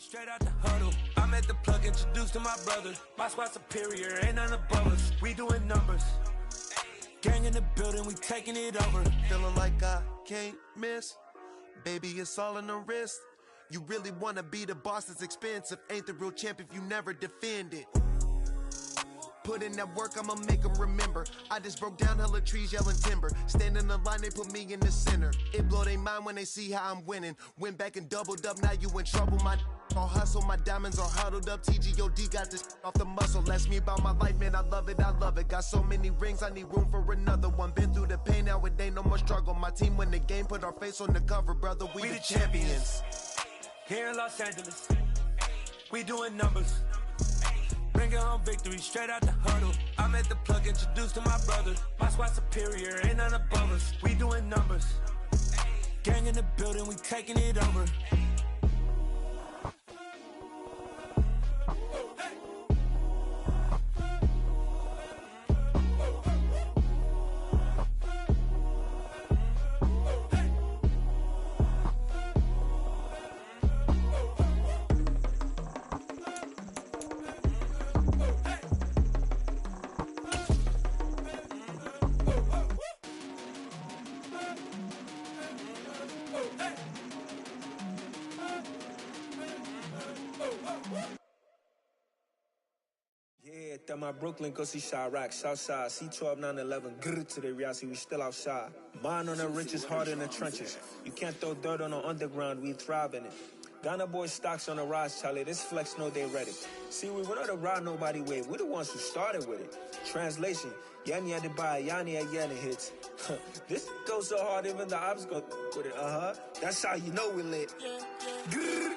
Straight out the huddle, I'm at the plug, introduced to my brother. My squad superior, ain't none above us. We doing numbers. Gang in the building, we taking it over. Feeling like I can't miss. Baby, it's all in the wrist. You really wanna be the boss, it's expensive. Ain't the real champ if you never defend it. Put in that work, I'ma make them remember. I just broke down hella trees, yelling timber. Stand in the line, they put me in the center. It blow their mind when they see how I'm winning. Went back and doubled up, now you in trouble. My all hustle, my diamonds are huddled up. TGOD got this off the muscle. Ask me about my life, man, I love it, I love it. Got so many rings, I need room for another one. Been through the pain, now it ain't no more struggle. My team win the game, put our face on the cover, brother. We the champions. Here in Los Angeles, we doing numbers. Bringing home victory, straight out the huddle. I'm at the plug, introduced to my brother. My squad superior, ain't none above us. We doing numbers. Gang in the building, we taking it over. Yeah, that my Brooklyn, go see Chirac, Southside, C12, 911, grrr to the reality, we still outside. Mine on the riches, hard in the trenches. You can't throw dirt on the underground, we thrive in it. Ghana boys stocks on the rise, Charlie, this flex know they ready. See, we without a ride, nobody wave, we the ones who started with it. Translation, Yanni had to buy, Yanni had Yanni hits. This goes so hard, even the ops go with it, That's how you know we lit. Grrr,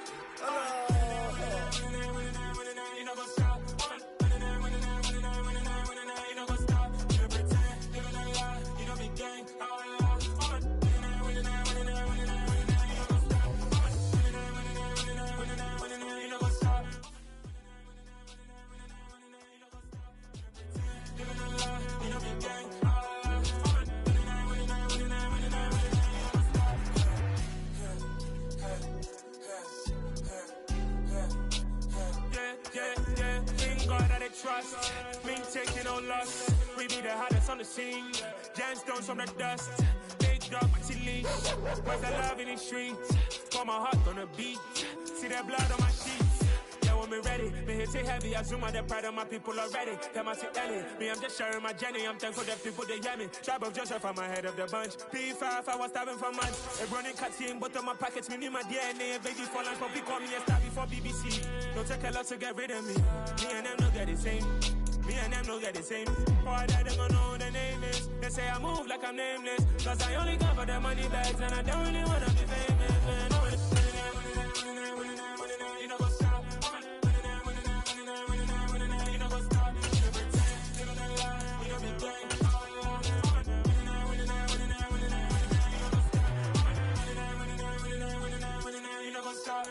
trust, me taking no loss. We be the hottest on the scene. Gemstones from the dust. Big dog with your leash. Where's the love in the streets? Got my heart on the beat. See that blood on my sheets. Yeah, when we ready, me hit it heavy. I zoom out the pride of my people already. Them I see Ellie. Me, I'm just sharing my journey. I'm thankful that people they hear me. Tribe of Joseph, I'm ahead of the bunch. P5, I was starving for months. A running cut team, but on my pockets, me need my DNA. Baby for lunch, but we call me a star before BBC. Don't take a lot to get rid of me. Me and them no get the same. Me and them no get the same. Boy, that them don't know who the name is. They say I move like I'm nameless. Cause I only come for the money bags and I don't really wanna be famous, man. You know what's up? You know what's up? You know be gang. You know what's up?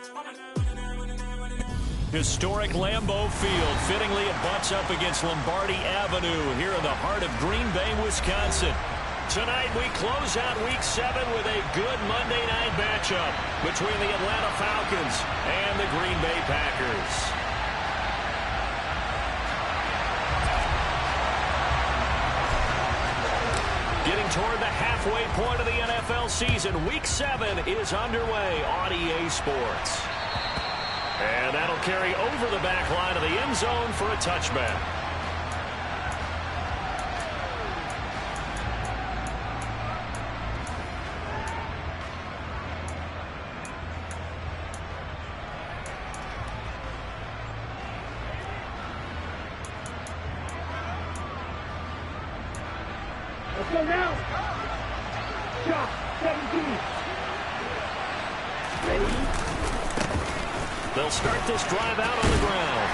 Historic Lambeau Field. Fittingly, it butts up against Lombardi Avenue here in the heart of Green Bay, Wisconsin. Tonight, we close out Week 7 with a good Monday night matchup between the Atlanta Falcons and the Green Bay Packers. Getting toward the halfway point of the NFL season, Week 7 is underway on EA Sports. And that'll carry over the back line of the end zone for a touchback. Let's go now. Shot 17. Ready? They'll start this drive out on the ground.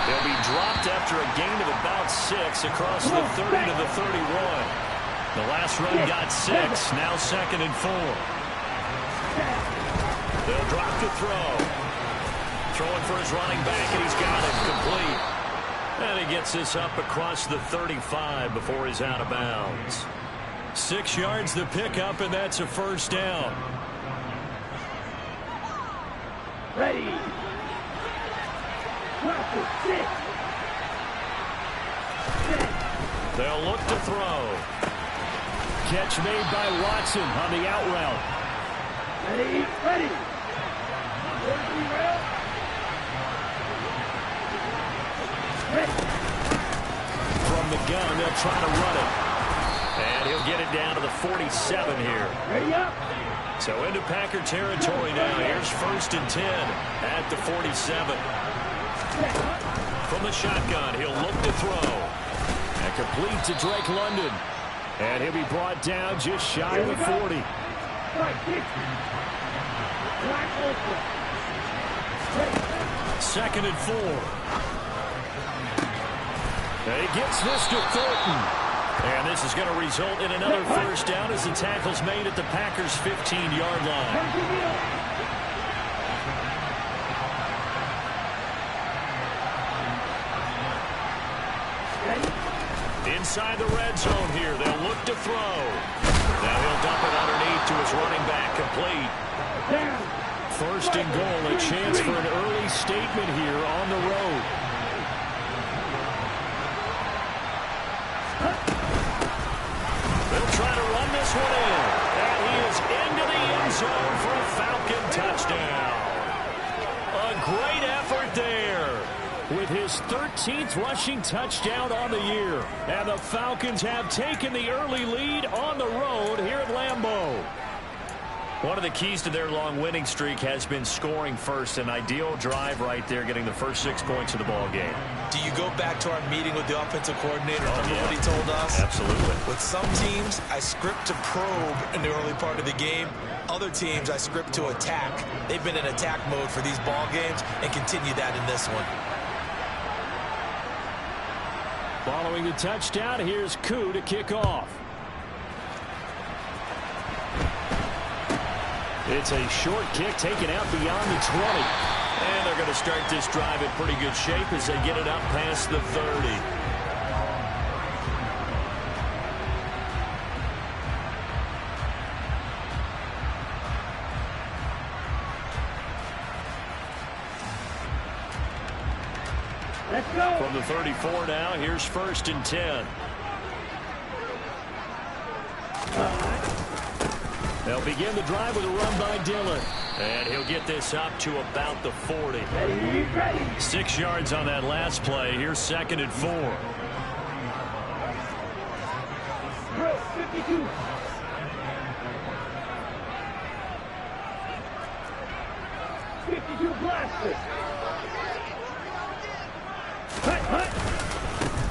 They'll be dropped after a gain of about 6 across the 30 to the 31. The last run got 6, now 2nd and 4. They'll drop to throw. Throwing for his running back, and he's got it complete. And he gets this up across the 35 before he's out of bounds. 6 yards the pickup, and that's a first down. Ready. They'll look to throw. Catch made by Watson on the out route. Ready. From the gun, they'll try to run it. And he'll get it down to the 47 here. Ready up. So into Packer territory now. Here's 1st and 10 at the 47. From the shotgun, he'll look to throw. And complete to Drake London. And he'll be brought down just shy of the 40. 2nd and 4. And he gets this to Thornton. And this is going to result in another first down as the tackle's made at the Packers' 15-yard line. Inside the red zone here, they'll look to throw. Now he'll dump it underneath to his running back, complete. 1st and goal, a chance for an early statement here on the road. They'll try to run this one in. And he is into the end zone for a Falcon touchdown. A great effort there with his 13th rushing touchdown on the year. And the Falcons have taken the early lead on the road here at Lambeau. One of the keys to their long winning streak has been scoring first. An ideal drive right there, getting the first 6 points of the ball game. Do you go back to our meeting with the offensive coordinator? Remember what he told us? Absolutely. With some teams, I script to probe in the early part of the game. Other teams, I script to attack. They've been in attack mode for these ball games and continue that in this one. Following the touchdown, here's Koo to kick off. It's a short kick taken out beyond the 20. And they're going to start this drive in pretty good shape as they get it up past the 30. Let's go. From the 34 now, here's 1st and 10. They'll begin the drive with a run by Dillon. And he'll get this up to about the 40. Ready. 6 yards on that last play. Here's 2nd and 4. 52. Blaster. Hut.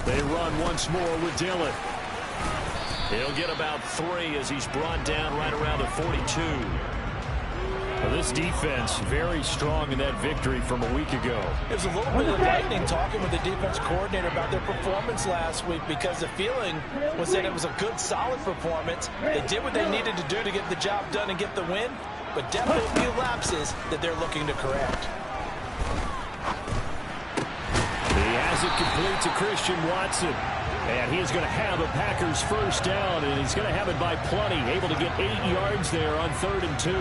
They run once more with Dillon. He'll get about 3 as he's brought down right around the 42. Well, this defense very strong in that victory from a week ago. It was a little bit of lightning talking with the defense coordinator about their performance last week, because the feeling was that it was a good, solid performance. They did what they needed to do to get the job done and get the win, but definitely a few lapses that they're looking to correct. He has it complete to Christian Watson. And he is going to have a Packers first down, and he's going to have it by plenty, able to get 8 yards there on 3rd and 2.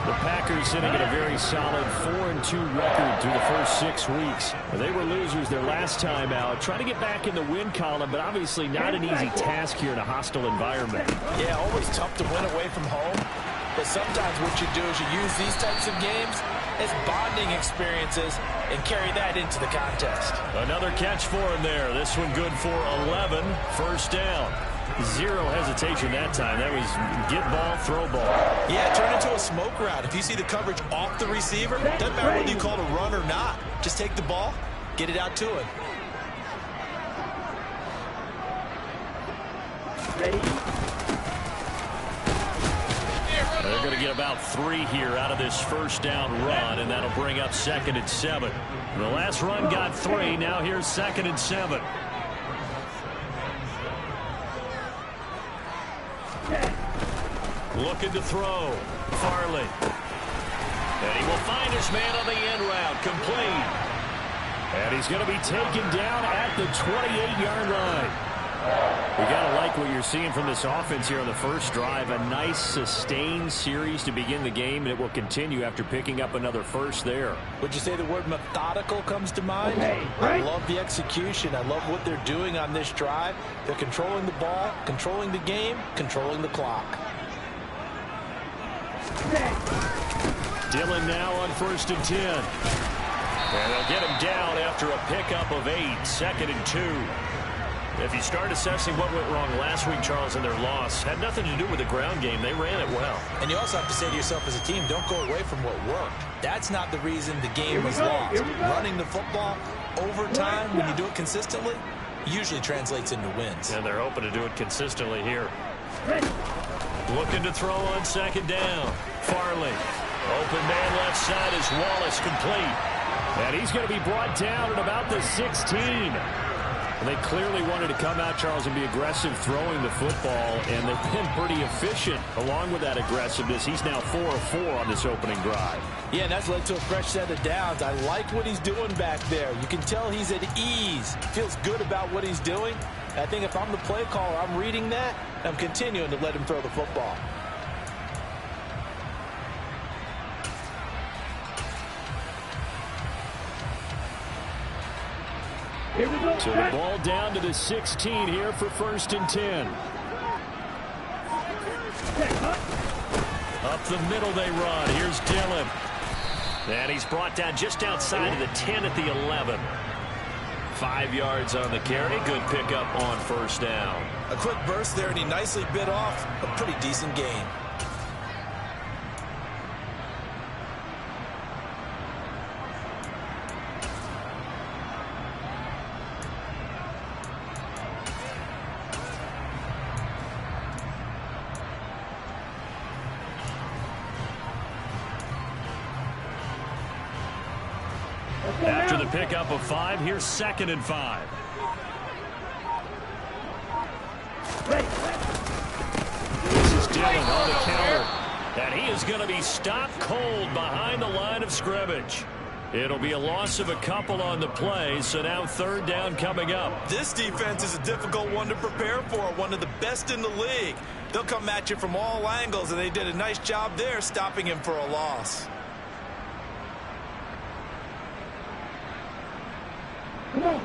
The Packers sitting at a very solid 4-2 record through the first 6 weeks. They were losers their last time out, trying to get back in the win column, but obviously not an easy task here in a hostile environment. Yeah, always tough to win away from home, but sometimes what you do is you use these types of games as bonding experiences and carry that into the contest. Another catch for him there. This one good for 11. First down. Zero hesitation that time. That was get ball, throw ball. Yeah, turn into a smoke route. If you see the coverage off the receiver, doesn't matter whether you call it a run or not. Just take the ball, get it out to him. Ready. They're going to get about 3 here out of this first down run, and that'll bring up 2nd and 7. The last run got 3. Now here's 2nd and 7. Looking to throw. Farley. And he will find his man on the end route. Complete. And he's going to be taken down at the 28-yard line. You got to like what you're seeing from this offense here on the first drive. A nice sustained series to begin the game, and it will continue after picking up another first there. Would you say the word methodical comes to mind? Okay, I right. love the execution. I love what they're doing on this drive. They're controlling the ball, controlling the game, controlling the clock. Dillon now on 1st and 10. And they'll get him down after a pickup of 8, 2nd and 2. If you start assessing what went wrong last week, Charles, in their loss, had nothing to do with the ground game. They ran it well. And you also have to say to yourself as a team, don't go away from what worked. That's not the reason the game was lost. Running the football over time, when you do it consistently, usually translates into wins. And they're hoping to do it consistently here. Looking to throw on 2nd down. Farley. Open man left side is Wallace, complete. And he's going to be brought down at about the 16. They clearly wanted to come out, Charles, and be aggressive throwing the football, and they've been pretty efficient along with that aggressiveness. He's now 4 of 4 on this opening drive. Yeah, and that's led to a fresh set of downs. I like what he's doing back there. You can tell he's at ease. Feels good about what he's doing. I think if I'm the play caller, I'm reading that, and I'm continuing to let him throw the football. Here we go. So the ball down to the 16 here for 1st and 10. Up the middle they run. Here's Dillon. And he's brought down just outside of the 10 at the 11. 5 yards on the carry. Good pickup on 1st down. A quick burst there, and he nicely bit off a pretty decent gain. After the pickup of 5, here's 2nd and 5. This is Dillon on the counter. And he is going to be stopped cold behind the line of scrimmage. It'll be a loss of a couple on the play, so now 3rd down coming up. This defense is a difficult one to prepare for, one of the best in the league. They'll come at you from all angles, and they did a nice job there stopping him for a loss.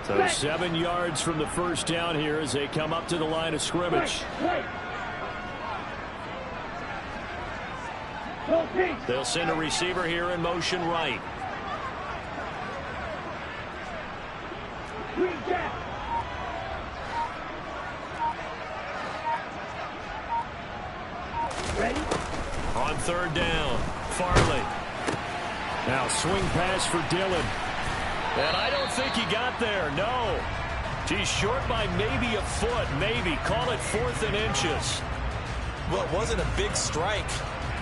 So 7 yards from the 1st down here as they come up to the line of scrimmage. They'll send a receiver here in motion right. On 3rd down, Farley. Now swing pass for Dillon. And I don't think he got there, no. He's short by maybe a foot, maybe. Call it 4th and inches. Well, it wasn't a big strike,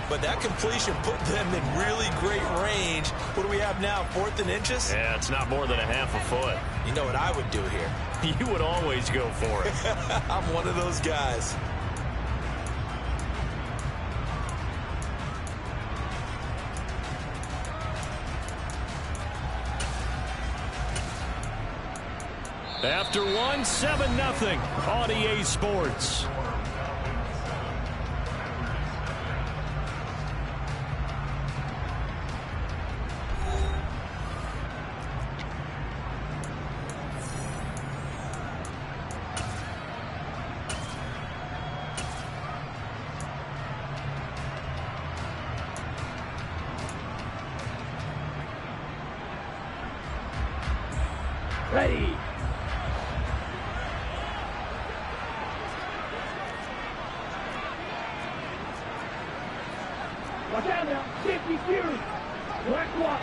but that completion put them in really great range. What do we have now, 4th and inches? Yeah, it's not more than a half a foot. You know what I would do here? You would always go for it. I'm one of those guys. After 1, 7-0 on EA Sports. Ready. Watch out now. Safety Fury. Black one.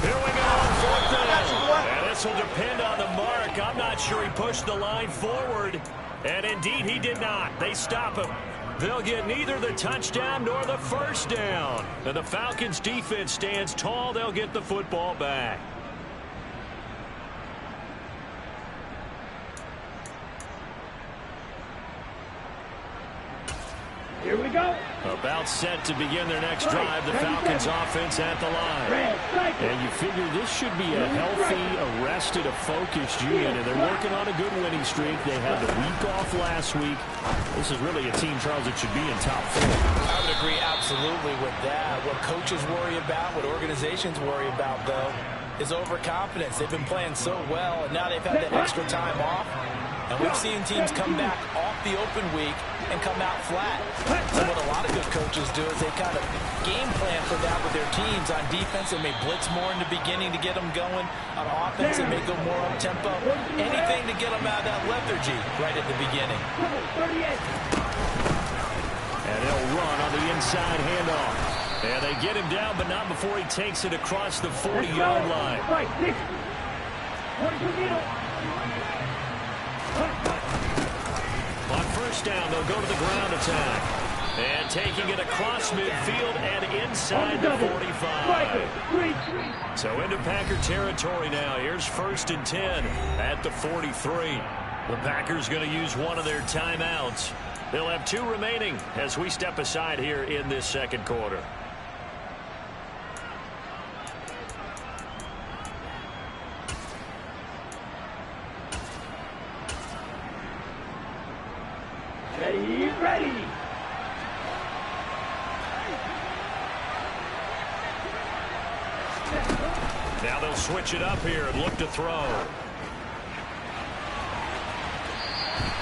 Here we go on 4th down. And this will depend on the mark. I'm not sure he pushed the line forward. And indeed he did not. They stop him. They'll get neither the touchdown nor the 1st down. And the Falcons defense stands tall. They'll get the football back. Here we go. About set to begin their next drive, the Falcons offense at the line. And you figure this should be a healthy, arrested, a focused unit, and they're working on a good winning streak. They had the week off last week. This is really a team, Charles, that should be in top 4. I would agree absolutely with that. What coaches worry about, what organizations worry about, though, is overconfidence. They've been playing so well, and now they've had that extra time off. And we've seen teams come back off the open week and come out flat. So what a lot of good coaches do is they kind of game plan for that with their teams. On defense, they may blitz more in the beginning to get them going. On offense, they may go more up-tempo. Anything to get them out of that lethargy right at the beginning. And they'll run on the inside handoff. And they get him down, but not before he takes it across the 40-yard line. On first down, they'll go to the ground attack. And taking it across midfield and inside the 45. So into Packer territory now. Here's 1st and 10 at the 43. The Packers going to use one of their timeouts. They'll have 2 remaining as we step aside here in this second quarter. Ready. Now they'll switch it up here and look to throw.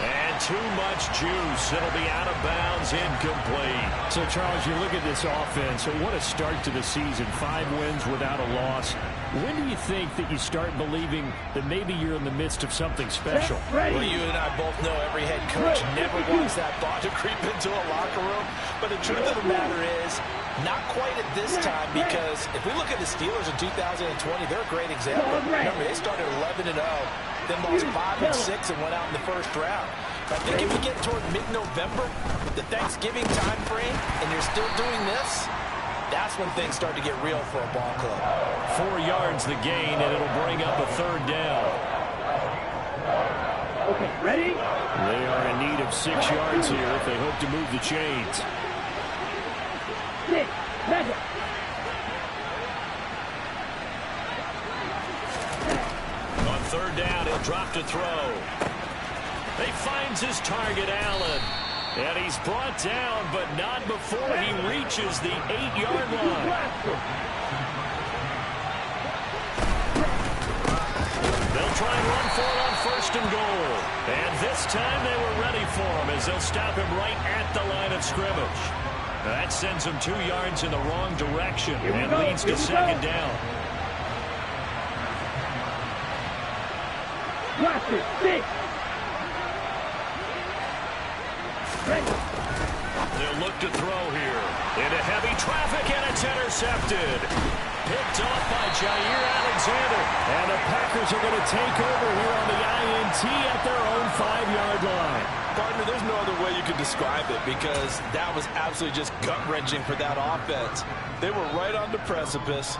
And too much juice. It'll be out of bounds, incomplete. So, Charles, you look at this offense. So what a start to the season. 5 wins without a loss. When do you think that you start believing that maybe you're in the midst of something special? Well, you and I both know every head coach never wants that thought to creep into a locker room. But the truth of the matter is, not quite at this time, because if we look at the Steelers in 2020, they're a great example. Remember, they started 11-0, then lost 5 and 6 and went out in the first round. I think if you get toward mid-November, the Thanksgiving time frame, and you're still doing this, that's when things start to get real for a ball club. 4 yards the gain, and it'll bring up a 3rd down. Okay, ready? They are in need of 6 yards here if they hope to move the chains. 6, 7. On 3rd down, he'll drop to throw. He finds his target, Allen. And he's brought down, but not before he reaches the 8-yard line. They'll try and run for it on 1st and goal. And this time they were ready for him as they'll stop him right at the line of scrimmage. That sends him 2 yards in the wrong direction and leads to 2nd down. Watch it, 6. They'll look to throw here. Into heavy traffic, and it's intercepted. Picked off by Jair Alexander. And the Packers are going to take over here on the INT at their own 5-yard line. Partner, there's no other way you could describe it, because that was absolutely just gut-wrenching for that offense. They were right on the precipice.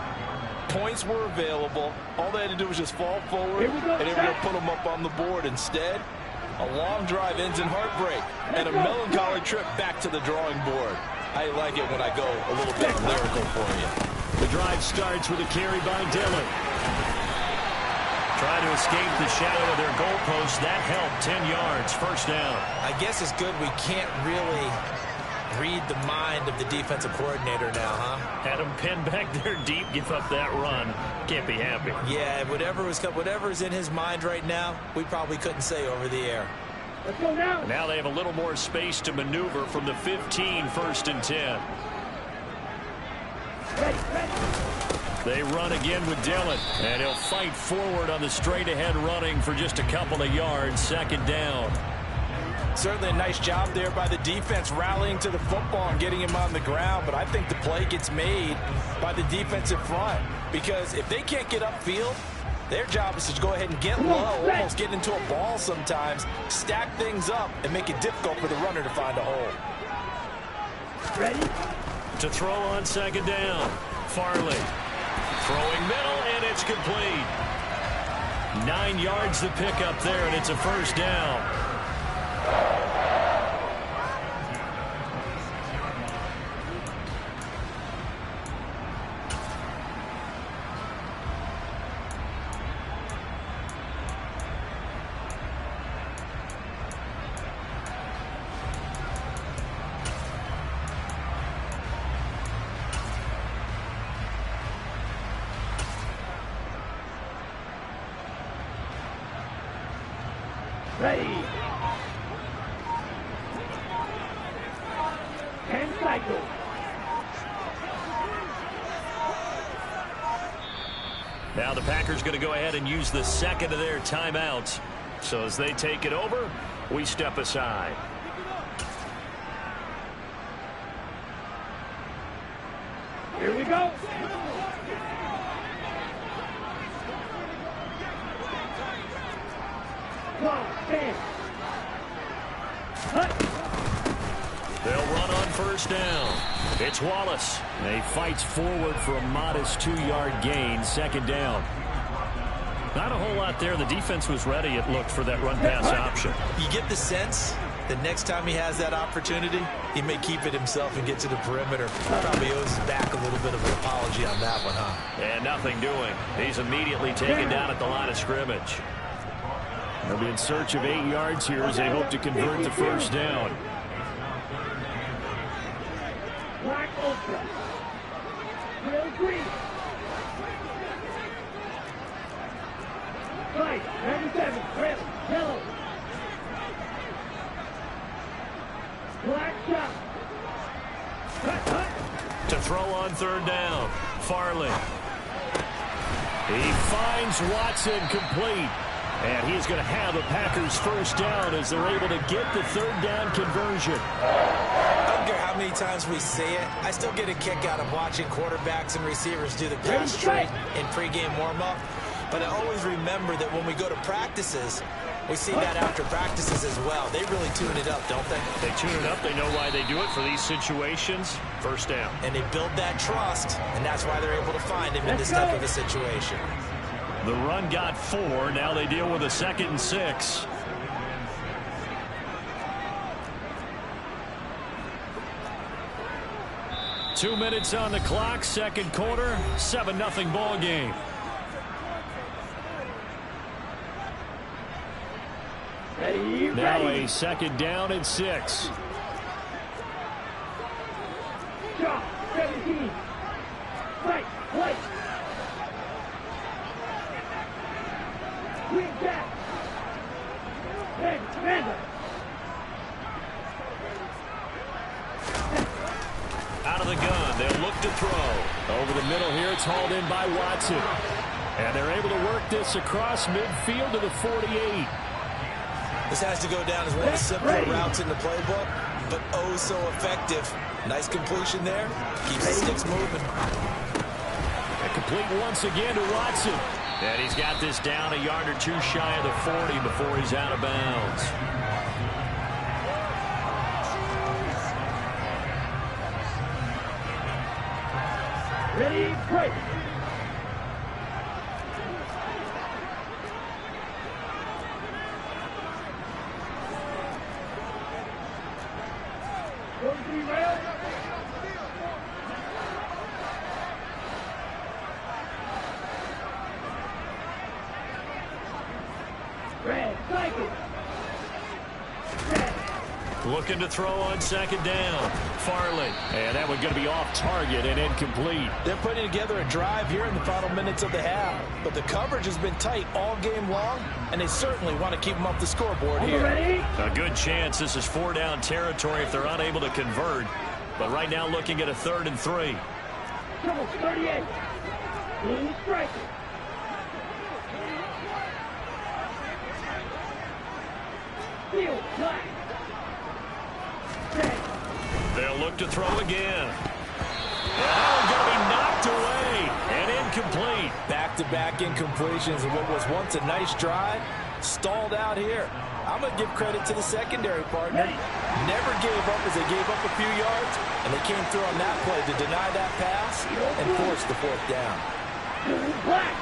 Points were available. All they had to do was just fall forward, and they were going to put them up on the board. Instead, a long drive ends in heartbreak and a melancholy trip back to the drawing board. I like it when I go a little bit lyrical for you. The drive starts with a carry by Dillon. Trying to escape the shadow of their goalpost. That helped. 10 yards. 1st down. I guess it's good we can't really read the mind of the defensive coordinator now, huh? Had him pinned back there deep, give up that run. Can't be happy. Yeah, whatever's in his mind right now, we probably couldn't say over the air. Let's go now. Now they have a little more space to maneuver from the 15, 1st and 10. They run again with Dillon, and he'll fight forward on the straight-ahead running for just a couple of yards. 2nd down. Certainly a nice job there by the defense rallying to the football and getting him on the ground, but I think the play gets made by the defensive front, because if they can't get upfield, their job is to go ahead and get low, almost get into a ball sometimes, stack things up, and make it difficult for the runner to find a hole. Ready? To throw on 2nd down. Farley. Throwing middle, and it's complete. 9 yards the pickup there, and it's a 1st down. Ready. 10 cycles. Now the Packers going to go ahead and use the second of their timeouts. So as they take it over, we step aside. Here we go. They'll run on first down. It's Wallace. And he fights forward for a modest 2-yard gain, second down. Not a whole lot there. The defense was ready, it looked, for that run-pass option. You get the sense that next time he has that opportunity, he may keep it himself and get to the perimeter. Probably owes back a little bit of an apology on that one, huh? And nothing doing. He's immediately taken down at the line of scrimmage. They'll be in search of 8 yards here as they hope to convert the first down. Black Ultra. Real green. White, 97, red, yellow. Black shot. To throw on third down, Farley. He finds Watson complete. And he's going to have a Packers first down as they're able to get the third down conversion. I don't care how many times we say it, I still get a kick out of watching quarterbacks and receivers do the pass straight in pregame warm-up. But I always remember that when we go to practices, we see that after practices as well. They really tune it up, don't they? They tune it up. They know why they do it for these situations. First down. And they build that trust, and that's why they're able to find him in this type of a situation. The run got 4. Now they deal with a 2nd and 6. Two minutes on the clock, second quarter, 7-0 ball game. Now a second down and 6. Drop, 17. Right, right. Green jack. Red, Randall. Out of the gun, they'll look to throw. Over the middle here, it's hauled in by Watson. And they're able to work this across midfield to the 48. This has to go down as one of the simpler routes in the playbook, but oh so effective. Nice completion there. Keeps the sticks moving. And complete once again to Watson. And he's got this down a yard or two shy of the 40 before he's out of bounds. Ready, break. Looking to throw on second down. Farley. And that one going to be off target and incomplete. They're putting together a drive here in the final minutes of the half. But the coverage has been tight all game long, and they certainly want to keep them off the scoreboard here. A good chance this is 4-down territory if they're unable to convert. But right now looking at a 3rd and 3. Double 38. Blue striker. Field black. They'll look to throw again. And that one's going to be knocked away and incomplete. Back-to-back incompletions of what was once a nice drive, stalled out here. I'm going to give credit to the secondary partner. Never gave up as they gave up a few yards, and they came through on that play to deny that pass and force the 4th down. Black.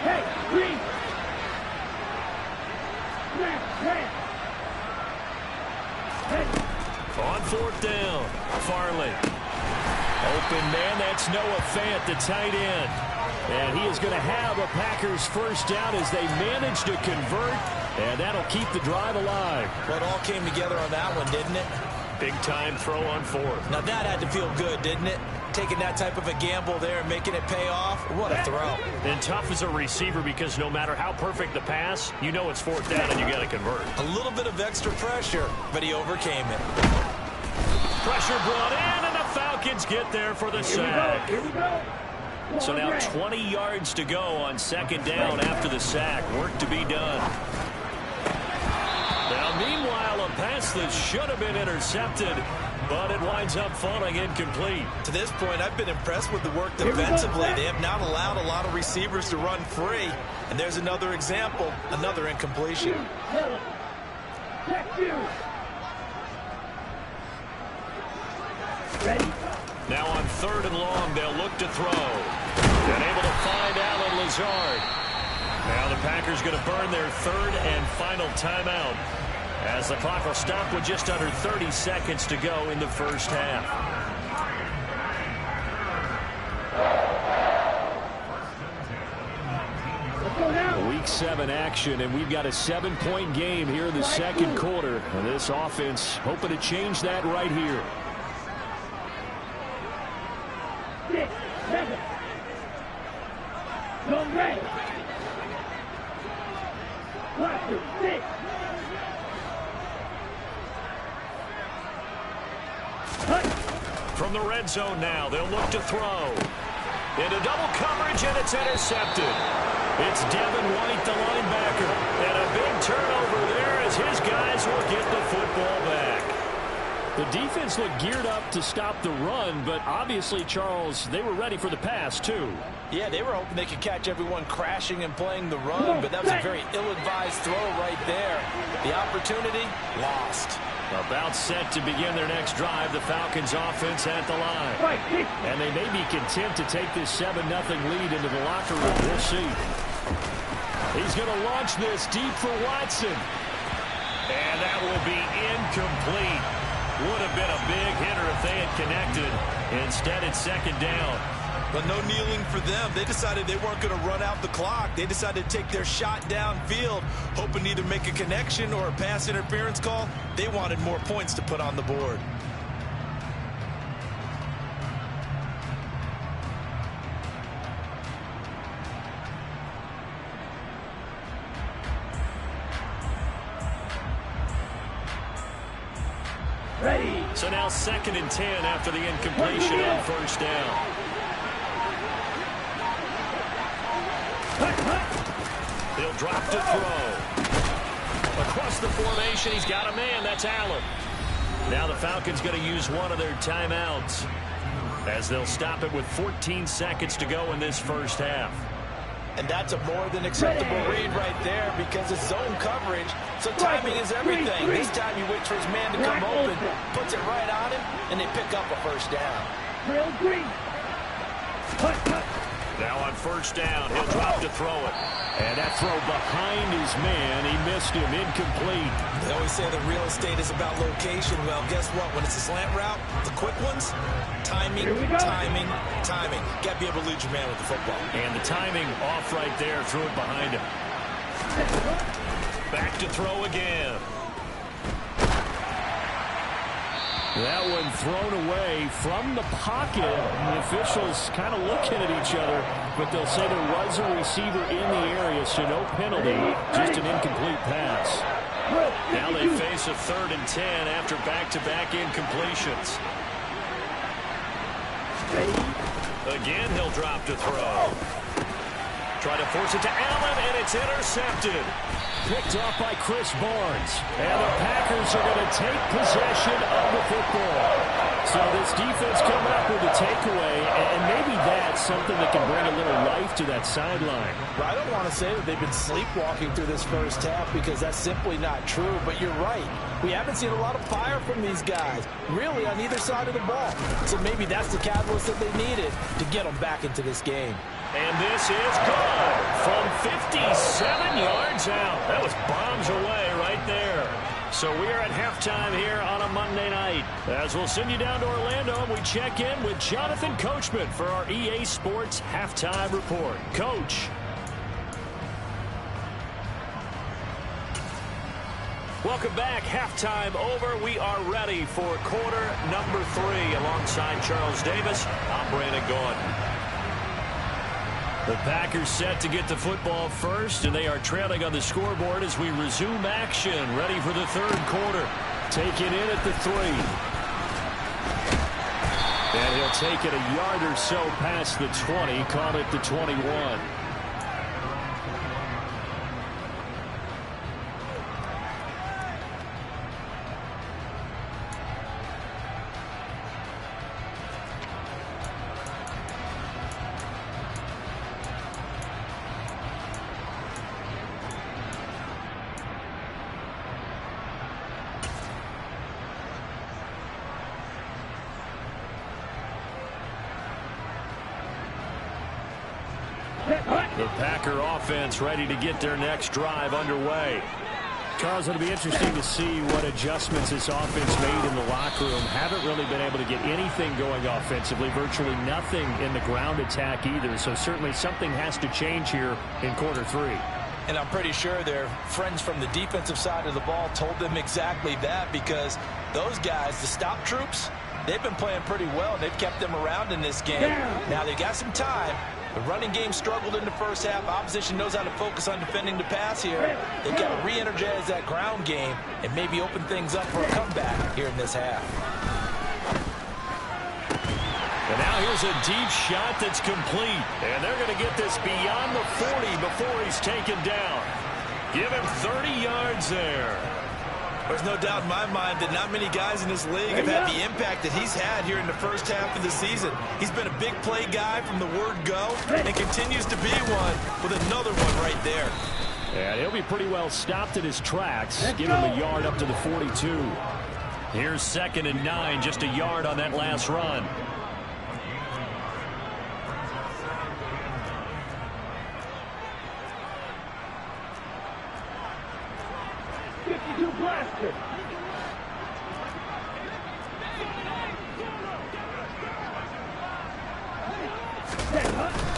Hey, green. Red. On 4th down, Farley. Open man, that's Noah Fant, the tight end. And he is going to have a Packers first down as they manage to convert, and that'll keep the drive alive. Well, it all came together on that one, didn't it? Big time throw on 4th. Now that had to feel good, didn't it? taking that type of a gamble there and making it pay off. What a throw. And tough as a receiver because no matter how perfect the pass, you know it's fourth down and you got to convert. A little bit of extra pressure, but he overcame it. Pressure brought in, and the Falcons get there for the sack. Here we go. So now 20 yards to go on second down after the sack. Work to be done. Now, meanwhile, a pass that should have been intercepted, but it winds up falling incomplete. To this point, I've been impressed with the work defensively. They have not allowed a lot of receivers to run free. And there's another example, another incompletion. Ready? Now on third and long, they'll look to throw. And able to find Allen Lazard. Now the Packers going to burn their third and final timeout, as the clock will stop with just under 30 seconds to go in the first half. Week 7 action, and we've got a 7-point game here in the second quarter. And this offense hoping to change that right here. 6, 7. Go red. Cluster, 6. From the red zone now, they'll look to throw. Into double coverage, and it's intercepted. It's Devin White, the linebacker. And a big turnover there as his guys will get the football back. The defense looked geared up to stop the run, but obviously, Charles, they were ready for the pass, too. Yeah, they were hoping they could catch everyone crashing and playing the run, but that was a very ill-advised throw right there. The opportunity, lost. About set to begin their next drive, the Falcons offense at the line. And they may be content to take this 7-0 lead into the locker room. We'll see. He's going to launch this deep for Watson. And that will be incomplete. Would have been a big hitter if they had connected. Instead, it's second down. But no kneeling for them. They decided they weren't going to run out the clock. They decided to take their shot downfield, hoping to either make a connection or a pass interference call. They wanted more points to put on the board. Ready. So now 2nd and 10 after the incompletion on first down. He'll drop to throw. Across the formation, he's got a man. That's Allen. Now the Falcons going to use one of their timeouts, as they'll stop it with 14 seconds to go in this first half. And that's a more than acceptable read right there, because it's zone coverage, so timing is everything. This time you wait for his man to come open, puts it right on him, and they pick up a first down. Drill green. Now on first down, he'll drop to throw it. And that throw behind his man, he missed him, incomplete. They always say the real estate is about location. Well, guess what? When it's a slant route, the quick ones, timing, timing, timing. Got to be able to lead your man with the football. And the timing off right there, threw it behind him. Back to throw again. That one thrown away from the pocket. The officials kind of looking at each other, but they'll say there was a receiver in the area, so no penalty, just an incomplete pass. Now they face a 3rd and 10 after back-to-back incompletions. Again, he'll drop to throw. Try to force it to Allen, and it's intercepted. Picked off by Chris Barnes. And the Packers are going to take possession of the football. So this defense coming up with a takeaway, and maybe that's something that can bring a little life to that sideline. Well, I don't want to say that they've been sleepwalking through this first half, because that's simply not true, but you're right. We haven't seen a lot of fire from these guys, really, on either side of the ball. So maybe that's the catalyst that they needed to get them back into this game. And this is good from 57 yards out. That was bombs away right there. So we are at halftime here on a Monday night. As we'll send you down to Orlando, we check in with Jonathan Coachman for our EA Sports Halftime Report. Coach. Welcome back. Halftime over. We are ready for quarter number 3. Alongside Charles Davis, I'm Brandon Gaudin. The Packers set to get the football first, and they are trailing on the scoreboard as we resume action. Ready for the third quarter. Take it in at the 3. And he'll take it a yard or so past the 20, call it the 21. The Packer offense ready to get their next drive underway. Charles, it'll be interesting to see what adjustments this offense made in the locker room. Haven't really been able to get anything going offensively, virtually nothing in the ground attack either. So certainly something has to change here in quarter 3. And I'm pretty sure their friends from the defensive side of the ball told them exactly that, because those guys, the stop troops, they've been playing pretty well. They've kept them around in this game. Now they've got some time. The running game struggled in the first half. Opposition knows how to focus on defending the pass here. They've got to re-energize that ground game and maybe open things up for a comeback here in this half. And now here's a deep shot that's complete. And they're going to get this beyond the 40 before he's taken down. Give him 30 yards there. There's no doubt in my mind that not many guys in this league have had the impact that he's had here in the first half of the season. He's been a big play guy from the word go and continues to be one with another one right there. And he'll be pretty well stopped in his tracks. Give him a yard up to the 42. Here's 2nd and 9, just a yard on that last run.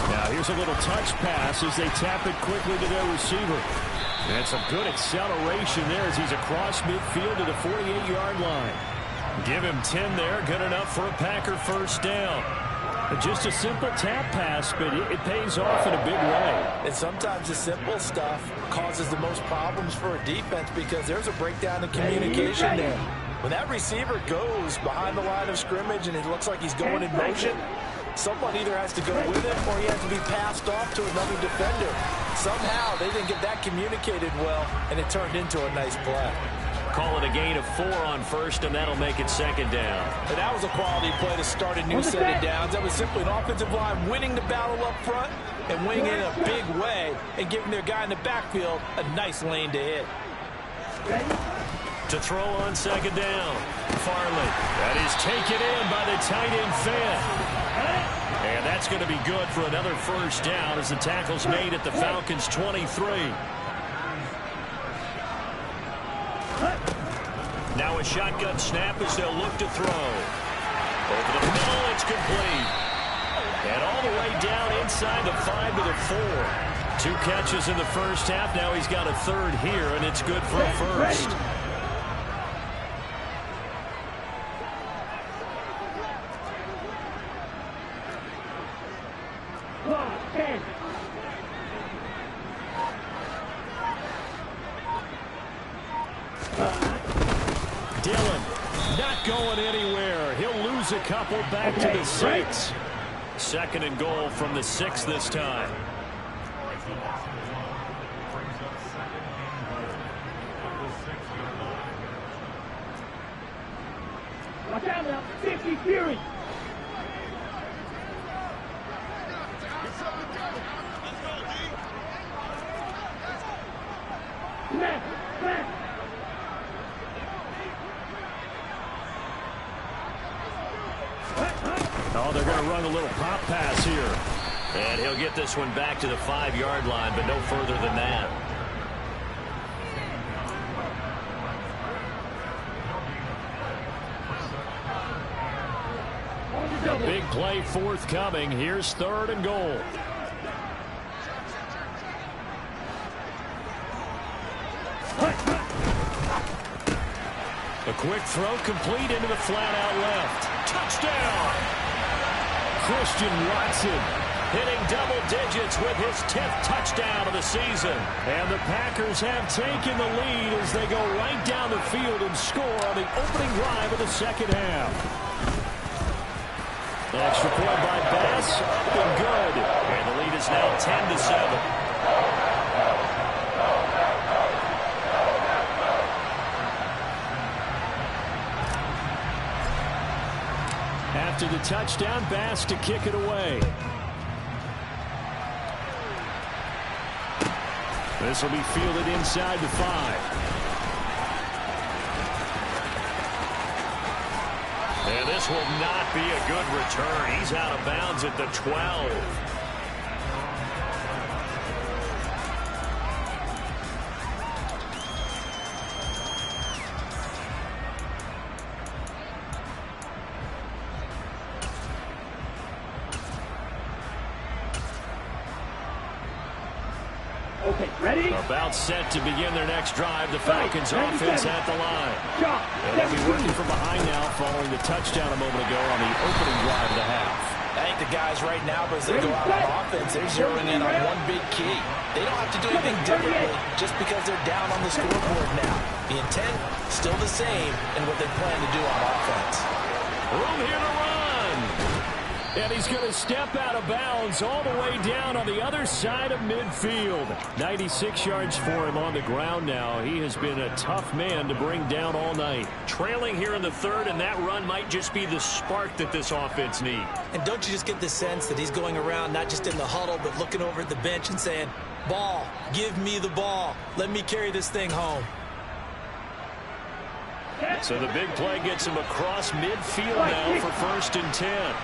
Now here's a little touch pass as they tap it quickly to their receiver. And some good acceleration there as he's across midfield to the 48-yard line. Give him 10 there, good enough for a Packer first down. Just a simple tap pass, but it pays off in a big way. And sometimes the simple stuff causes the most problems for a defense because there's a breakdown in communication there. When that receiver goes behind the line of scrimmage and it looks like he's going in motion, someone either has to go with him or he has to be passed off to another defender. Somehow they didn't get that communicated well, and it turned into a nice play. Call it a gain of 4 on first, and that'll make it 2nd down. And that was a quality play to start a new set of downs. That was simply an offensive line winning the battle up front and winning it in a big way and giving their guy in the backfield a nice lane to hit. To throw on 2nd down, Farley. That is taken in by the tight end Fant. And that's going to be good for another first down as the tackle's made at the Falcons' 23. Now a shotgun snap as they'll look to throw. Over the middle, it's complete. And all the way down inside the 5 to the 4. 2 catches in the first half. Now he's got a 3rd here, and it's good for a first. Dillon not going anywhere. He'll lose a couple back to the 6. 2nd and goal from the 6 this time. Watch out now, 50 Fury. Oh, they're going to run a little pop pass here. And he'll get this one back to the 5-yard line, but no further than that. A big play forthcoming. Here's 3rd and goal. A quick throw complete into the flat out left. Touchdown! Christian Watson hitting double digits with his 10th touchdown of the season. And the Packers have taken the lead as they go right down the field and score on the opening drive of the second half. Extra point by Bass, up and good. And the lead is now 10-7. After the touchdown, Bass to kick it away. This will be fielded inside the 5. And this will not be a good return. He's out of bounds at the 12. Okay, ready? About set to begin their next drive. The Falcons offense at the line. And they'll be working from behind now following the touchdown a moment ago on the opening drive of the half. I think the guys right now, as they go out on offense, they're zeroing in on one big key. They don't have to do anything differently just because they're down on the scoreboard now. The intent, still the same in what they plan to do on offense. Room here to run. And he's going to step out of bounds all the way down on the other side of midfield. 96 yards for him on the ground now. He has been a tough man to bring down all night. Trailing here in the third, and that run might just be the spark that this offense needs. And don't you just get the sense that he's going around not just in the huddle, but looking over at the bench and saying, ball, give me the ball. Let me carry this thing home. So the big play gets him across midfield now for 1st and 10.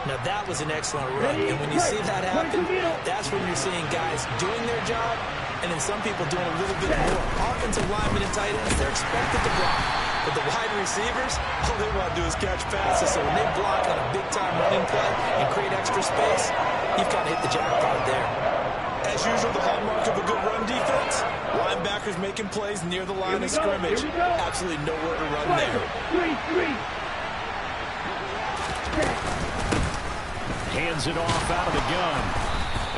Now that was an excellent run, and when you see that happen, that's when you're seeing guys doing their job, and then some people doing a little bit more. Offensive linemen and tight ends, they're expected to block, but the wide receivers, all they want to do is catch passes, so when they block on a big-time running play and create extra space, you've kind of hit the jackpot there. As usual, the hallmark of a good run defense, linebackers making plays near the line of scrimmage. Absolutely nowhere to run there. Hands it off out of the gun.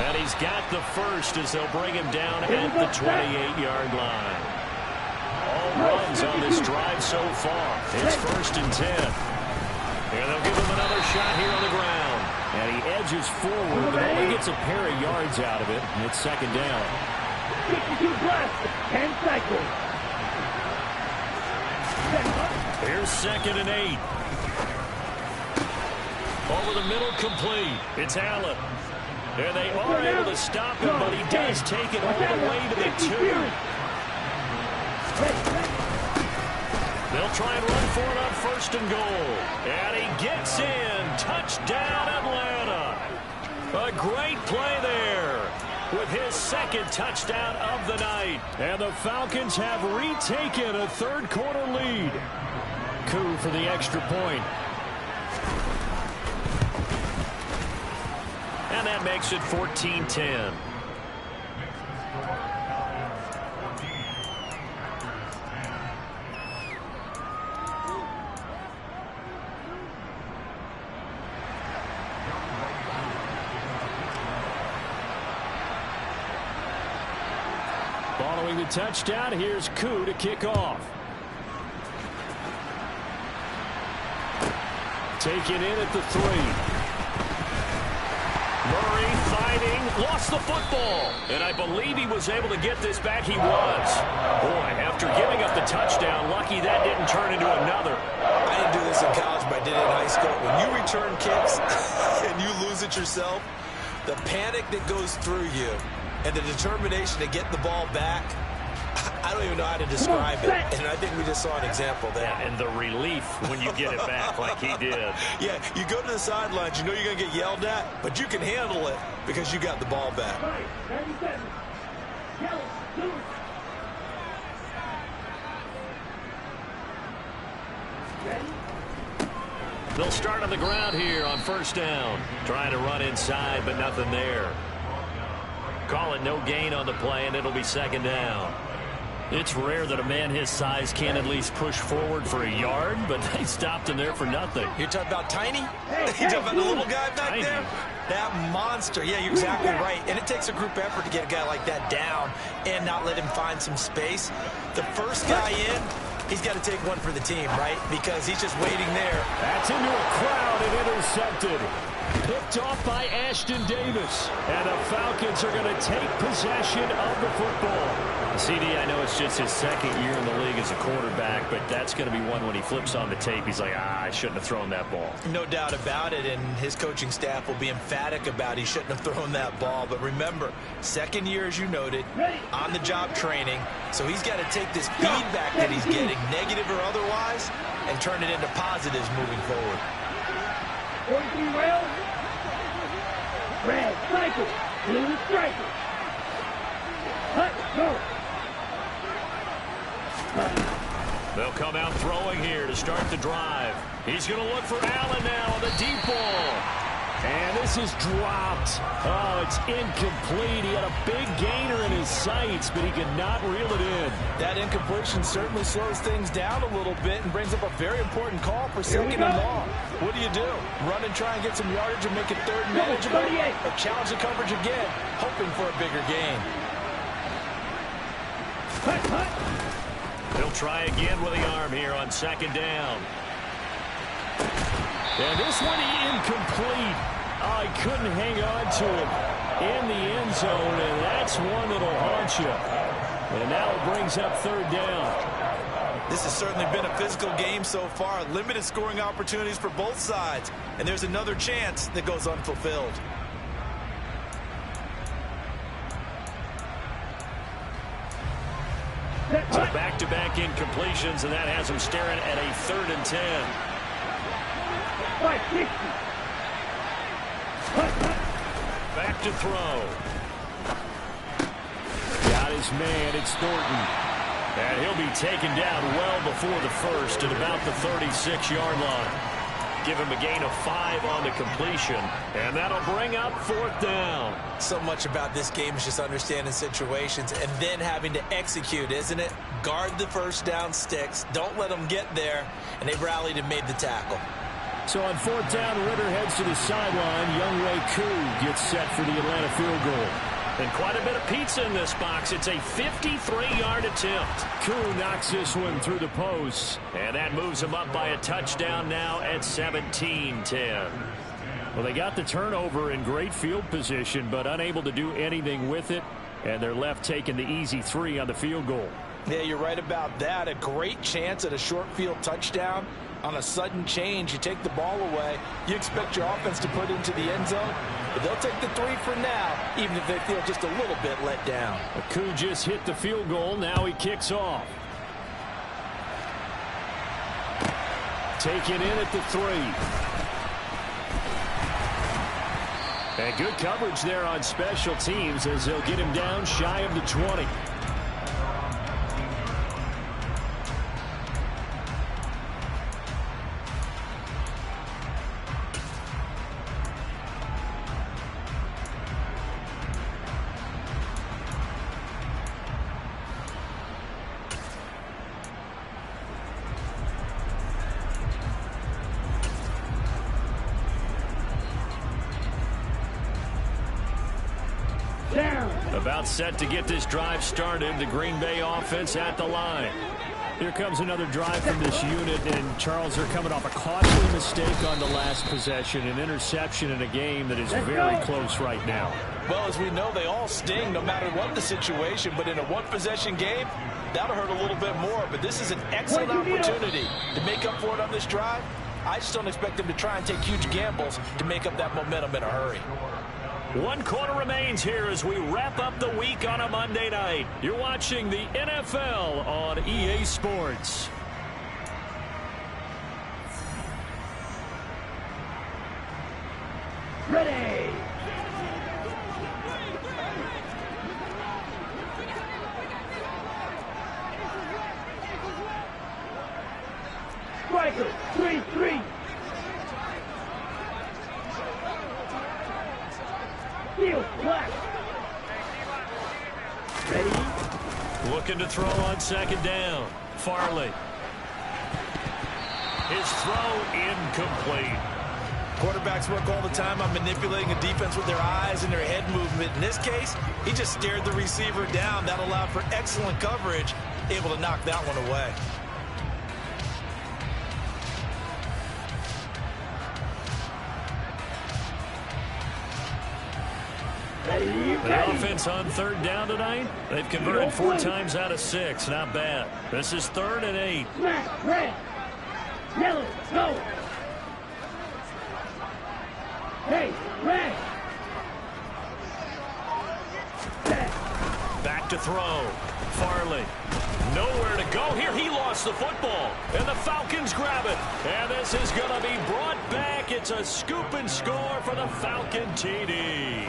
And he's got the first as they'll bring him down at the 28-yard line. All runs on this drive so far. It's 1st and 10. And they'll give him another shot here on the ground. And he edges forward, but only gets a pair of yards out of it. And it's 2nd down. 52 plus, 10 cycles. Here's 2nd and 8. Over the middle, complete. It's Allen. And they are able to stop him, but he does take it all the way to the 2. They'll try and run for it on 1st and goal. And he gets in. Touchdown, Atlanta. A great play there with his 2nd touchdown of the night. And the Falcons have retaken a third-quarter lead. Koo for the extra point. And that makes it 14-10. Following the touchdown, here's Koo to kick off. Taken in at the 3. Murray fighting, lost the football. And I believe he was able to get this back. He was. Boy, after giving up the touchdown, lucky that didn't turn into another. I didn't do this in college, but I did it in high school. When you return kicks and you lose it yourself, the panic that goes through you and the determination to get the ball back, I don't even know how to describe it. And I think we just saw an example there. Yeah, and the relief when you get it back like he did. Yeah, you go to the sidelines, you know you're going to get yelled at, but you can handle it because you got the ball back. They'll start on the ground here on first down. Trying to run inside, but nothing there. Call it no gain on the play, and it'll be second down. It's rare that a man his size can at least push forward for a yard, but they stopped him there for nothing. You're talking about Tiny? You're talking about the little guy back there? That monster. Yeah, you're exactly right. And it takes a group effort to get a guy like that down and not let him find some space. The first guy in, he's got to take one for the team, right? Because he's just waiting there. That's into a crowd and intercepted. Picked off by Ashton Davis. And the Falcons are going to take possession of the football. CD, I know it's just his second year in the league as a quarterback, but that's going to be one when he flips on the tape. He's like, I shouldn't have thrown that ball. No doubt about it, and his coaching staff will be emphatic about he shouldn't have thrown that ball. But remember, second year, as you noted, on-the-job training, so he's got to take this feedback that he's getting, negative or otherwise, and turn it into positives moving forward. 43 rails. Red, cycle. Blue, striker. Hut, go. They'll come out throwing here to start the drive. He's going to look for Allen now on the deep ball. And this is dropped. Oh, it's incomplete. He had a big gainer in his sights, but he could not reel it in. That incompletion certainly slows things down a little bit and brings up a very important call for second and long. What do? Run and try and get some yardage and make it third and manageable? Or challenge the coverage again, hoping for a bigger gain? He'll try again with the arm here on second down. And this one incomplete. Oh, he couldn't hang on to it in the end zone, and that's one that'll haunt you. And now it brings up third down. This has certainly been a physical game so far. Limited scoring opportunities for both sides. And there's another chance that goes unfulfilled. So back-to-back incompletions, and that has him staring at a 3rd and 10. Back to throw. Got his man. It's Thornton. And he'll be taken down well before the first at about the 36-yard line. Give him a gain of 5 on the completion, and that'll bring up 4th down. So much about this game is just understanding situations and then having to execute, isn't it? Guard the first down sticks. Don't let them get there, and they rallied and made the tackle. So on 4th down, Ritter heads to the sideline. Younghoe Koo gets set for the Atlanta field goal. And quite a bit of pizza in this box. It's a 53-yard attempt. Koo knocks this one through the post. And that moves him up by a touchdown now at 17-10. Well, they got the turnover in great field position, but unable to do anything with it. And they're left taking the easy 3 on the field goal. Yeah, you're right about that. A great chance at a short field touchdown. On a sudden change, you take the ball away. You expect your offense to put into the end zone. But they'll take the 3 for now, even if they feel just a little bit let down. Koo just hit the field goal. Now he kicks off. Taken in at the 3. And good coverage there on special teams as they'll get him down shy of the 20. About set to get this drive started. The Green Bay offense at the line. Here comes another drive from this unit, and Charles, are coming off a costly mistake on the last possession, an interception in a game that is very close right now. Well, as we know, they all sting no matter what the situation, but in a one-possession game, that'll hurt a little bit more. But this is an excellent opportunity to make up for it on this drive. I just don't expect them to try and take huge gambles to make up that momentum in a hurry. 1 quarter remains here as we wrap up the week on a Monday night. You're watching the NFL on EA Sports. Ready. Striker, 3-3. Field, black. Ready? Looking to throw on second down. Farley. His throw incomplete. Quarterbacks work all the time on manipulating a defense with their eyes and their head movement. In this case, he just stared the receiver down. That allowed for excellent coverage, able to knock that one away. The offense on third down tonight, they've converted 4 times out of 6. Not bad. This is 3rd and 8. Smack, red. Yellow, go. Hey, red. Back to throw. Farley. Nowhere to go here. He lost the football. And the Falcons grab it. And this is going to be brought back. It's a scoop and score for the Falcon TD.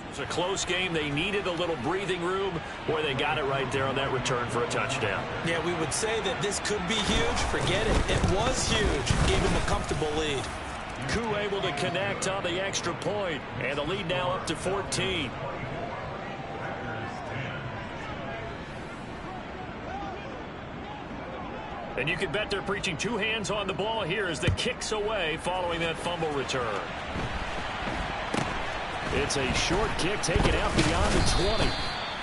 It was a close game. They needed a little breathing room. Boy, they got it right there on that return for a touchdown. Yeah, we would say that this could be huge. Forget it. It was huge. Gave him a comfortable lead. Koo able to connect on the extra point. And the lead now up to 14. And you can bet they're preaching 2 hands on the ball here as the kick's away following that fumble return. It's a short kick taken out beyond the 20.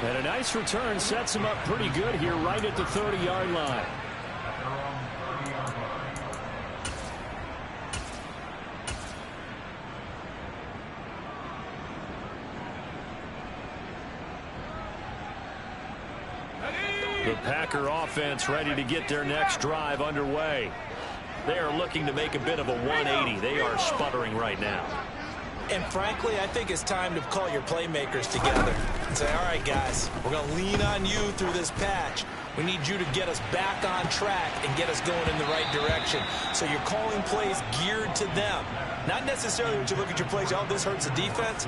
And a nice return sets him up pretty good here right at the 30-yard line. The Packer offense ready to get their next drive underway. They are looking to make a bit of a 180. They are sputtering right now. And frankly, I think it's time to call your playmakers together and say, all right, guys, we're going to lean on you through this patch. We need you to get us back on track and get us going in the right direction. So you're calling plays geared to them. Not necessarily when you look at your plays, oh, this hurts the defense.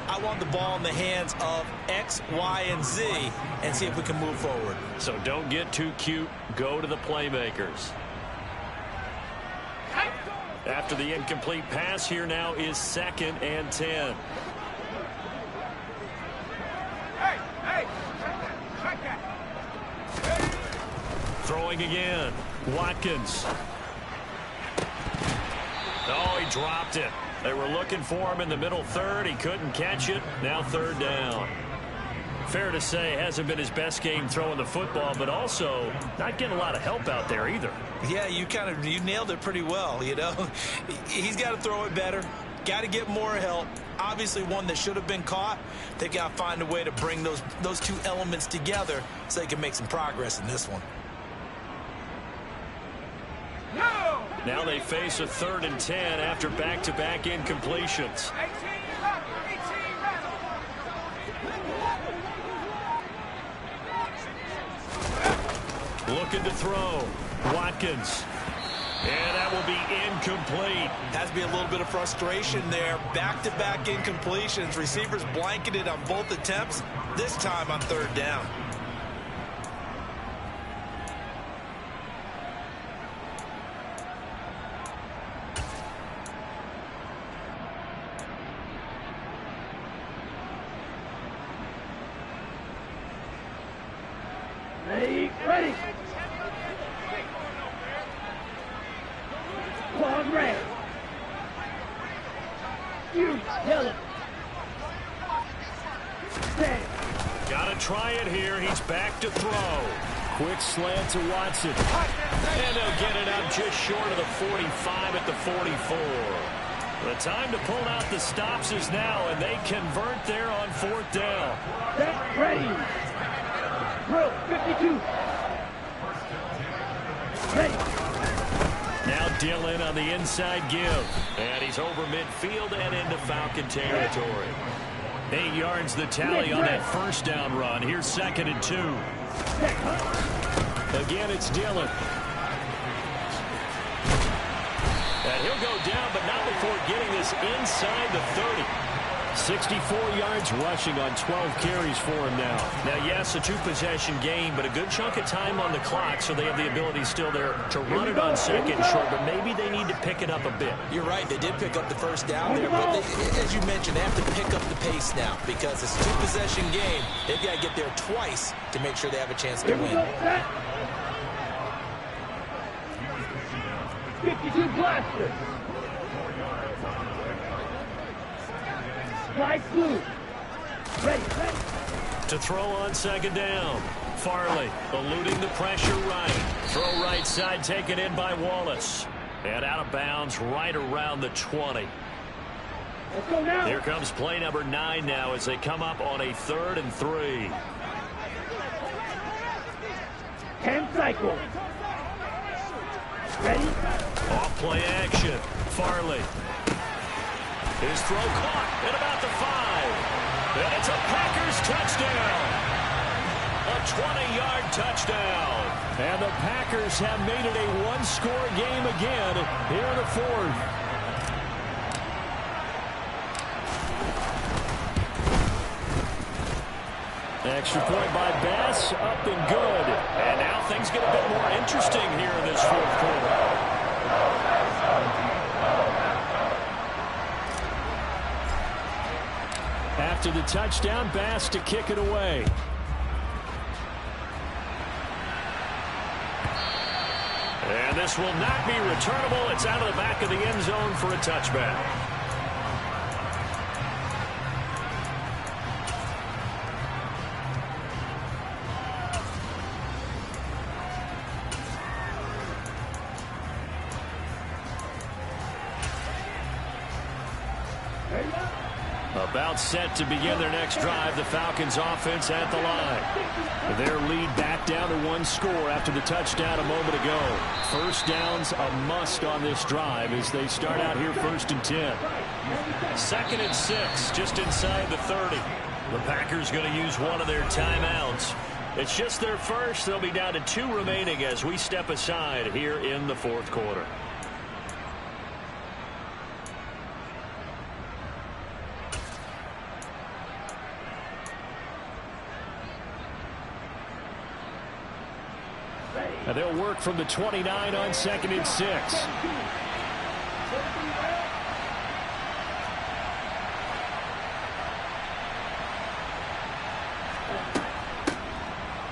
I want the ball in the hands of X, Y, and Z and see if we can move forward. So don't get too cute. Go to the playmakers. After the incomplete pass, here now is 2nd and 10. Throwing again. Watkins. Oh, he dropped it. They were looking for him in the middle third. He couldn't catch it. Now 3rd down. Fair to say, hasn't been his best game throwing the football, but also not getting a lot of help out there either. Yeah, you nailed it pretty well, you know. He's got to throw it better. Got to get more help. Obviously one that should have been caught. They got to find a way to bring those 2 elements together so they can make some progress in this one. Now they face a 3rd and 10 after back-to-back incompletions. Looking to throw. Watkins. And that will be incomplete. Has to be a little bit of frustration there. Back-to-back incompletions. Receivers blanketed on both attempts. This time on 3rd down. Ready. Quad red. You yellow. Gotta try it here. He's back to throw. Quick slant to Watson. And they'll get it up just short of the 45 at the 44. The time to pull out the stops is now, and they convert there on 4th down. Set, ready. Drill, 52. Ready. Now Dillon on the inside give. And he's over midfield and into Falcon territory. 8 yards the tally on that first down run. Here's 2nd and 2. Again, it's Dillon. And he'll go down, but not before getting this inside the 30. 64 yards rushing on 12 carries for him now. Now, yes, a 2-possession game, but a good chunk of time on the clock, so they have the ability still there to run it on 2nd and short, but maybe they need to pick it up a bit. You're right. They did pick up the first down there, but as you mentioned, they have to pick up the pace now because it's a 2-possession game. They've got to get there twice to make sure they have a chance to win. 52 blaster. Light blue. Ready. To throw on 2nd down. Farley eluding the pressure right. Throw right side taken in by Wallace. And out of bounds right around the 20. Let's go now. Here comes play number 9 now as they come up on a 3rd and 3. 10 cycles. Ready? Off play action. Farley. His throw caught at about the 5. And it's a Packers touchdown. A 20-yard touchdown. And the Packers have made it a 1-score game again here in the 4th. Extra point by Bass, up and good. And now things get a bit more interesting here in this 4th quarter. After the touchdown, Bass to kick it away. And this will not be returnable. It's out of the back of the end zone for a touchback. About set to begin their next drive. The Falcons offense at the line. Their lead back down to 1 score after the touchdown a moment ago. First downs a must on this drive as they start out here 1st and 10. 2nd and 6 just inside the 30. The Packers going to use one of their timeouts. It's just their first. They'll be down to 2 remaining as we step aside here in the 4th quarter. And they'll work from the 29 on 2nd and 6.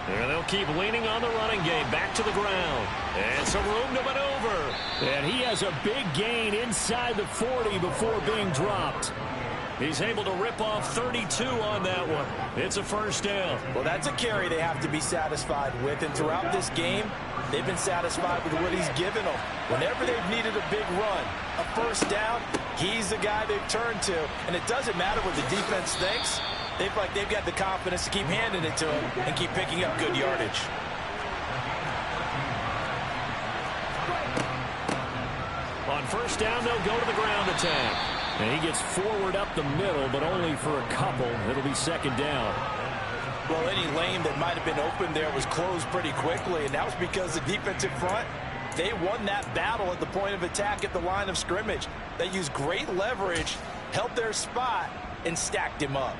And they'll keep leaning on the running game. Back to the ground. And some room to maneuver. And he has a big gain inside the 40 before being dropped. He's able to rip off 32 on that one. It's a first down. Well, that's a carry they have to be satisfied with. And throughout this game, they've been satisfied with what he's given them. Whenever they've needed a big run, a first down, he's the guy they've turned to. And it doesn't matter what the defense thinks. They've got the confidence to keep handing it to him and keep picking up good yardage. On first down, they'll go to the ground attack. And he gets forward up the middle, but only for a couple. It'll be 2nd down. Well, any lane that might have been open there was closed pretty quickly, and that was because the defensive front, they won that battle at the point of attack at the line of scrimmage. They used great leverage, held their spot, and stacked him up.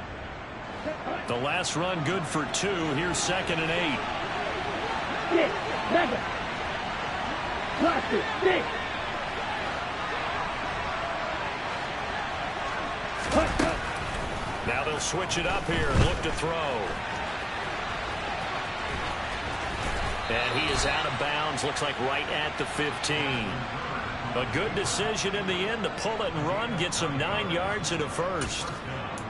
The last run good for 2. Here's 2nd and 8. 6, 7. Blaster, 6. Now they'll switch it up here and look to throw. And he is out of bounds, looks like right at the 15. A good decision in the end to pull it and run, get some 9 yards and a first.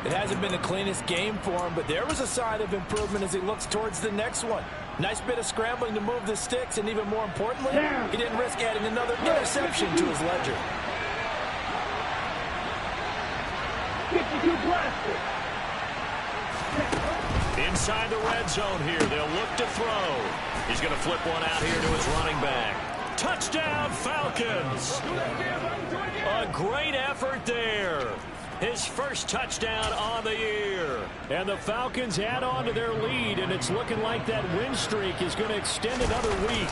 It hasn't been the cleanest game for him, but there was a sign of improvement as he looks towards the next one. Nice bit of scrambling to move the sticks, and even more importantly, he didn't risk adding another interception to his ledger. 52 blaster. Inside the red zone here. They'll look to throw. He's going to flip one out here to his running back. Touchdown, Falcons. A great effort there. His first touchdown on the year. And the Falcons add on to their lead, and it's looking like that win streak is going to extend another week.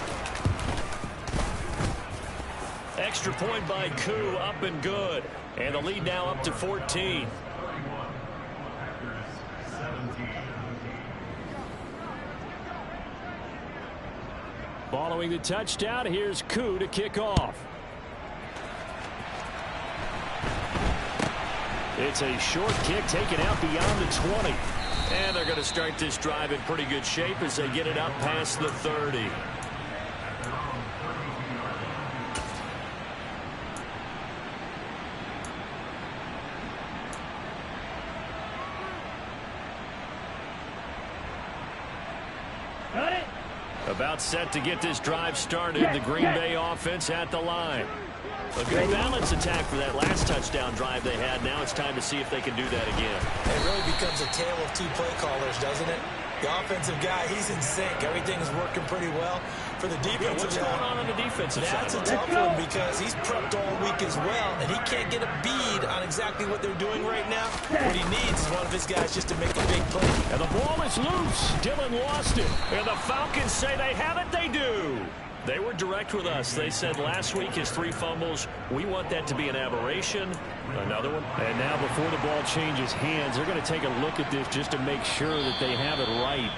Extra point by Koo, up and good. And the lead now up to 14. Following the touchdown, here's Koo to kick off. It's a short kick taken out beyond the 20. And they're going to start this drive in pretty good shape as they get it up past the 30. Got it. About set to get this drive started. The Green Bay offense at the line. A good balance attack for that last touchdown drive they had. Now it's time to see if they can do that again. It really becomes a tale of two play callers, doesn't it? The offensive guy, he's in sync. Everything's working pretty well. For the defensive guy, what's going on the defensive side? That's a tough one because he's prepped all week as well, and he can't get a bead on exactly what they're doing right now. What he needs is one of his guys just to make a big play. And the ball is loose. Dillon lost it. And the Falcons say they have it. They do. They were direct with us. They said last week his 3 fumbles, we want that to be an aberration. Another one. And now before the ball changes hands, they're going to take a look at this just to make sure that they have it right.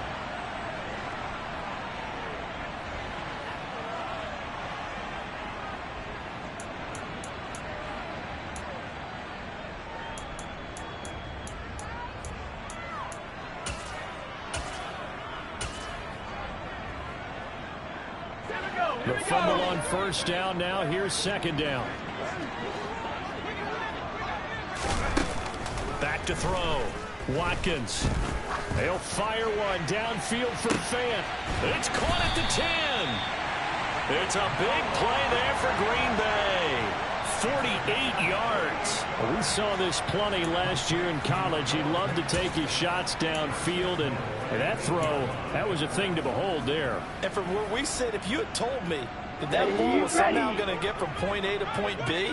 The fumble on first down. Now here's second down. Back to throw. Watkins. They'll fire one downfield for Fant. It's caught at the 10. It's a big play there for Green Bay. 48 yards. Well, we saw this plenty last year in college. He loved to take his shots downfield, and that throw, that was a thing to behold there. And from where we sit, if you had told me that ball was somehow going to get from point A to point B,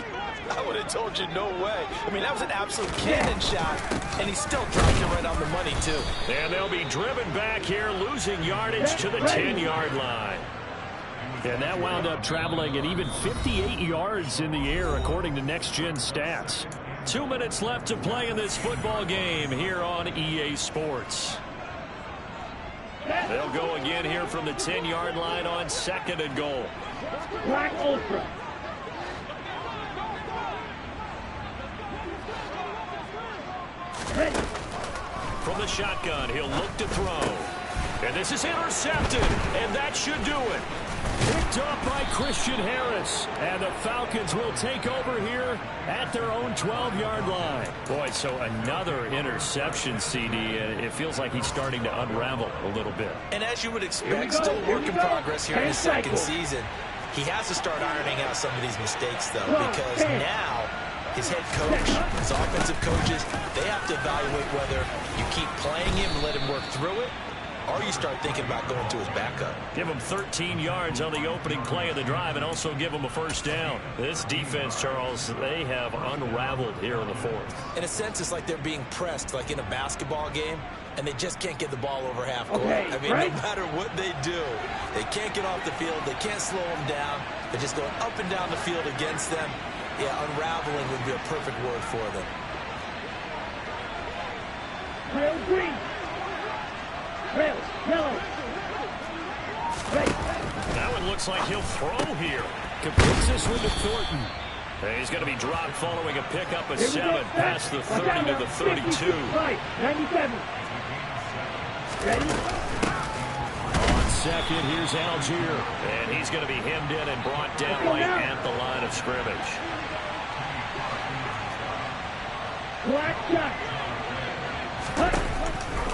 I would have told you no way. I mean, that was an absolute cannon shot, and he still dropped it right on the money, too. And they'll be driven back here, losing yardage to the 10-yard line. And that wound up traveling at even 58 yards in the air, according to Next Gen Stats. 2 minutes left to play in this football game here on EA Sports. They'll go again here from the 10-yard line on second and goal. Black Ultra. Ready. From the shotgun, he'll look to throw. And this is intercepted, and that should do it. Picked up by Christian Harris. And the Falcons will take over here at their own 12-yard line. Boy, so another interception, CD, and it feels like he's starting to unravel a little bit. And as you would expect, still a work in progress here in his second season. He has to start ironing out some of these mistakes, though, because now his head coach, his offensive coaches, they have to evaluate whether you keep playing him and let him work through it, or you start thinking about going to his backup. Give him 13 yards on the opening play of the drive and also give him a first down. This defense, Charles, they have unraveled here in the fourth. In a sense, it's like they're being pressed like in a basketball game, and they just can't get the ball over half court. Okay, I mean, no matter what they do, they can't get off the field. They can't slow them down. They're just going up and down the field against them. Yeah, unraveling would be a perfect word for them. Trail green. Trails yellow. Red. That one looks like he'll throw here. Completes this one to Thornton. And he's going to be dropped following a pickup of 7 past the 30 to the 32. 97. Ready? On second, here's Algier. And he's going to be hemmed in and brought down right at the line of scrimmage. Black shot.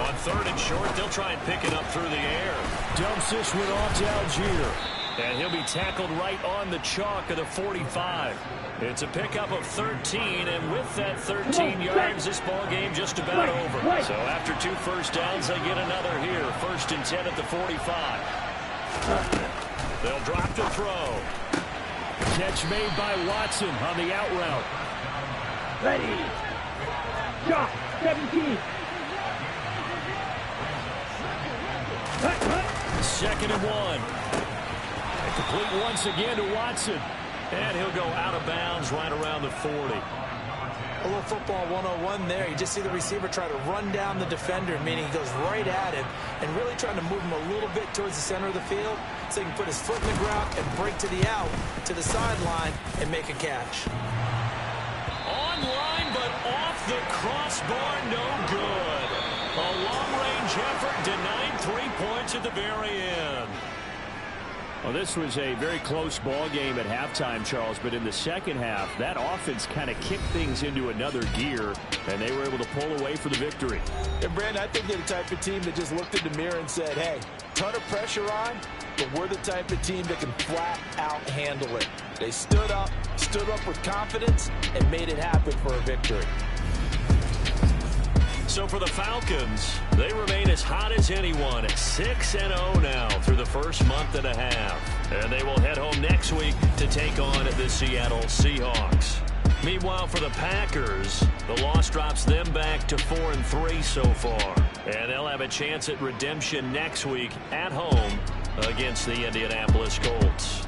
On third and short, they'll try and pick it up through the air. Dumps this one off to Algier. And he'll be tackled right on the chalk of the 45. It's a pickup of 13, and with that 13 yards, this ball game just about over. So after 2 first downs, they get another here. 1st and 10 at the 45. They'll drop to throw. Catch made by Watson on the out route. Ready. Shot. 17. 2nd and 1. Complete once again to Watson. And he'll go out of bounds right around the 40. A little football 101 there. You just see the receiver try to run down the defender, meaning he goes right at him and really trying to move him a little bit towards the center of the field so he can put his foot in the ground and break to the out, to the sideline, and make a catch. Online, but off the crossbar, no good. A long-range effort denied 3 points at the very end. Well, this was a very close ball game at halftime, Charles, but in the second half, that offense kind of kicked things into another gear, and they were able to pull away for the victory. And, Brandon, I think they're the type of team that just looked in the mirror and said, hey, ton of pressure on, but we're the type of team that can flat out handle it. They stood up with confidence, and made it happen for a victory. So for the Falcons, they remain as hot as anyone at 6-0 now through the first month and a half. And they will head home next week to take on the Seattle Seahawks. Meanwhile, for the Packers, the loss drops them back to 4-3 so far. And they'll have a chance at redemption next week at home against the Indianapolis Colts.